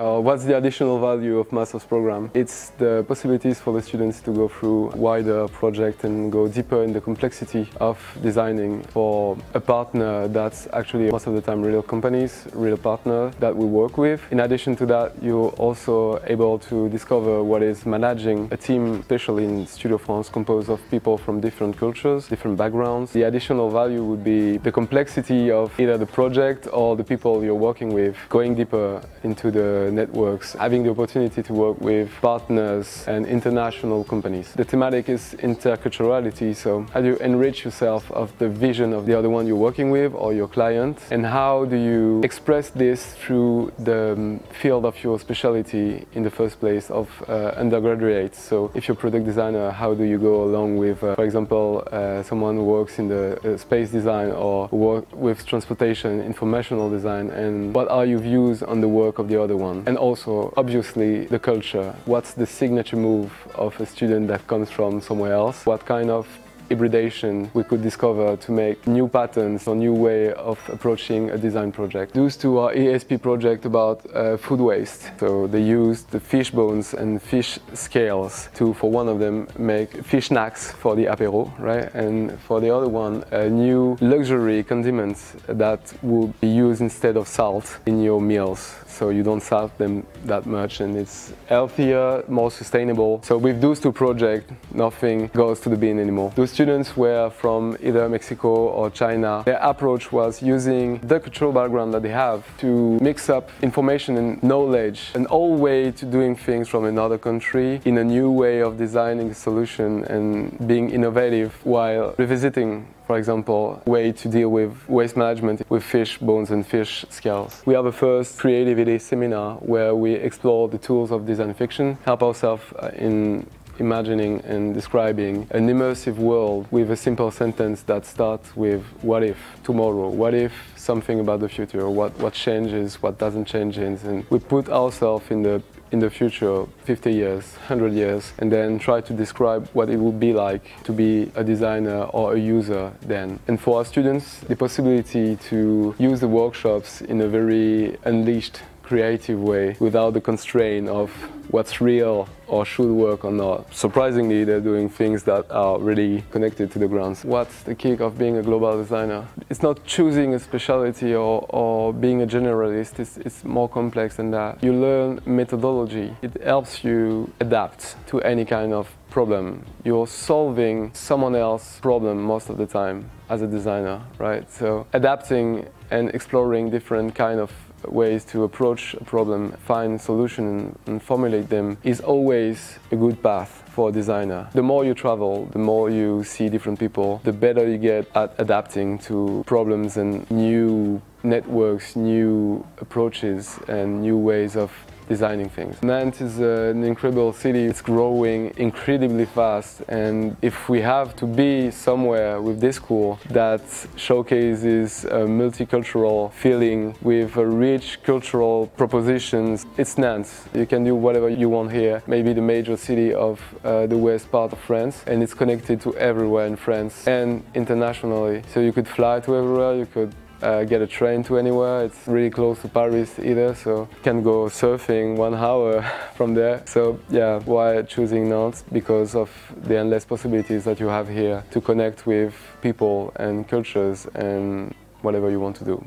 What's the additional value of master's program? It's the possibilities for the students to go through wider project and go deeper in the complexity of designing for a partner that's actually most of the time real companies, real partner that we work with. In addition to that, you're also able to discover what is managing a team, especially in Studio France, composed of people from different cultures, different backgrounds. The additional value would be the complexity of either the project or the people you're working with, going deeper into the networks, having the opportunity to work with partners and international companies. The thematic is interculturality, so how do you enrich yourself of the vision of the other one you're working with or your client, and how do you express this through the field of your specialty in the first place of undergraduates. So if you're a product designer, how do you go along with, for example, someone who works in the space design or work with transportation, informational design, and what are your views on the work of the other one? And also, obviously, the culture. What's the signature move of a student that comes from somewhere else? What kind of hybridation we could discover to make new patterns or new way of approaching a design project. Those two are ESP project about food waste. So they used the fish bones and fish scales to, for one of them, make fish snacks for the apéro, right? And for the other one, a new luxury condiments that would be used instead of salt in your meals. So you don't salt them that much and it's healthier, more sustainable. So with those two projects, nothing goes to the bin anymore. Those students were from either Mexico or China. Their approach was using the cultural background that they have to mix up information and knowledge, an old way to doing things from another country in a new way of designing a solution and being innovative while revisiting, for example, way to deal with waste management with fish bones and fish scales. We have a first creativity seminar where we explore the tools of design fiction, help ourselves in imagining and describing an immersive world with a simple sentence that starts with what if tomorrow, what if something about the future, what changes, what doesn't change, and we put ourselves in the future 50 years, 100 years, and then try to describe what it would be like to be a designer or a user then. And for our students, the possibility to use the workshops in a very unleashed, creative way without the constraint of what's real or should work or not. Surprisingly, they're doing things that are really connected to the grounds. What's the kick of being a global designer? It's not choosing a specialty or being a generalist. It's more complex than that. You learn methodology. It helps you adapt to any kind of problem. You're solving someone else's problem most of the time as a designer, right? So adapting and exploring different kind of ways to approach a problem, find solutions and formulate them is always a good path for a designer. The more you travel, the more you see different people, the better you get at adapting to problems and new networks, new approaches and new ways of designing things. Nantes is an incredible city. It's growing incredibly fast, and if we have to be somewhere with this school that showcases a multicultural feeling with a rich cultural propositions, it's Nantes. You can do whatever you want here. Maybe the major city of the west part of France, and it's connected to everywhere in France and internationally. So you could fly to everywhere, you could get a train to anywhere. It's really close to Paris either, so you can go surfing 1 hour from there. So yeah, why choosing Nantes? Because of the endless possibilities that you have here to connect with people and cultures and whatever you want to do.